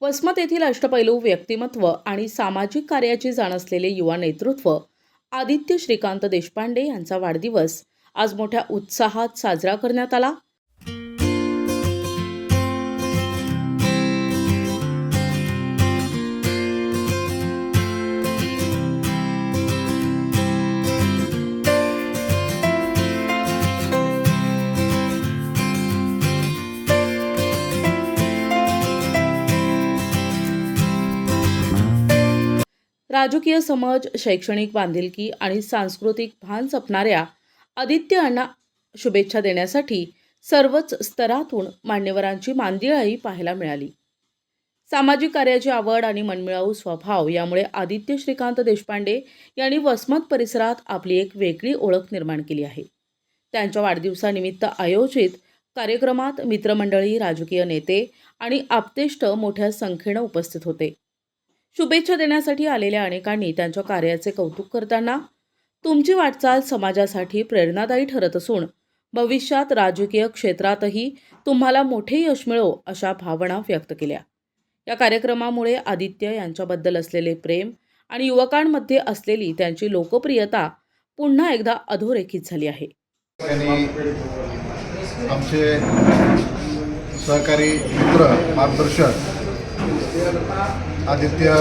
वसमत येथील अष्टपैलू व्यक्तिमत्व आणि सामाजिक कार्याची जाण असलेले युवा नेतृत्व आदित्य श्रीकांत देशपांडे यांचा वाढदिवस आज मोठ्या उत्साहात साजरा करण्यात आला। राजकीय समज, शैक्षणिक बांधिलकी आणि सांस्कृतिक भान जपणाऱ्या आदित्य यांना शुभेच्छा देण्यासाठी सर्वच स्तरातून मान्यवरांची मांदियाळी पाहायला मिळाली। सामाजिक कार्याची आवड आणि मनमिळावू स्वभाव यामुळे आदित्य श्रीकांत देशपांडे यांनी वसमत परिसरात आपली एक वेगळी ओळख निर्माण केली आहे। त्यांच्या वाढदिवसानिमित्त आयोजित कार्यक्रमात मित्रमंडळी, राजकीय नेते आणि आप्तेष्ट मोठ्या संख्येने उपस्थित होते। शुभेच्छा देण्यासाठी आलेल्या अनेकांनी त्यांच्या कार्याचे कौतुक करताना तुमची वाटचाल समाजासाठी प्रेरणादायी ठरत असून भविष्यात राजकीय क्षेत्रातही तुम्हाला मोठे यश मिळो अशा भावना व्यक्त केल्या। या कार्यक्रमामुळे आदित्य यांच्याबद्दल असलेले प्रेम आणि युवकांमध्ये असलेली त्यांची लोकप्रियता पुन्हा एकदा अधोरेखित झाली आहे। आमचे सहकारी मित्र मार्गदर्शक आदित्य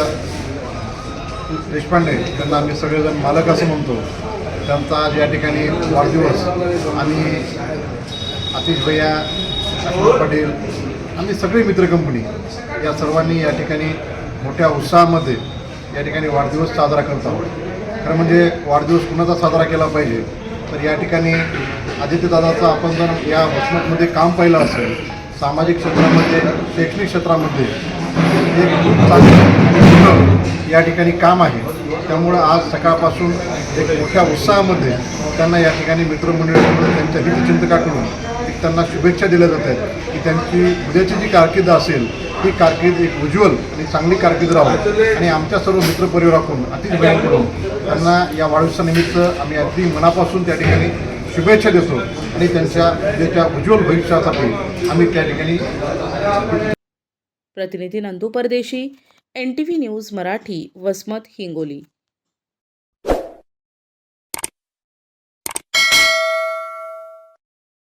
देशपांडे यांना आम्ही सगळेजण मालक असं म्हणतो, त्यांचा आज या ठिकाणी वाढदिवस आम्ही आतिश भैया, अशोक पाटील, आम्ही सगळी मित्र कंपनी या सर्वांनी या ठिकाणी मोठ्या उत्साहामध्ये या ठिकाणी वाढदिवस साजरा करत आहोत। खरं म्हणजे वाढदिवस कुणाचा साजरा केला पाहिजे तर या ठिकाणी आदित्यदादाचा आपण जर या वसमतमध्ये काम पाहिलं असेल, सामाजिक क्षेत्रामध्ये, शैक्षणिक क्षेत्रामध्ये एक खूप चांगलं या ठिकाणी काम आहे। त्यामुळं आज सकाळपासून एक मोठ्या उत्साहामध्ये त्यांना या ठिकाणी मित्रमंडळीकडून, त्यांच्या हितचिंतकाकडून त्यांना शुभेच्छा दिल्या जात आहेत की त्यांची उद्याची जी कारकीर्द असेल ही कारकीर्द एक उज्ज्वल आणि चांगली कारकीर्द राहो। आणि आमच्या सर्व मित्रपरिवाराकडून, आतिश भैयांकडून त्यांना या वाढदिवसानिमित्त आम्ही अगदी मनापासून त्या ठिकाणी शुभेच्छा देतो आणि त्यांच्या उद्याच्या उज्ज्वल भविष्यासाठी आम्ही त्या ठिकाणी। प्रतिनिधी नंदू परदेशी, NTV न्यूज मराठी, वसमत, हिंगोली।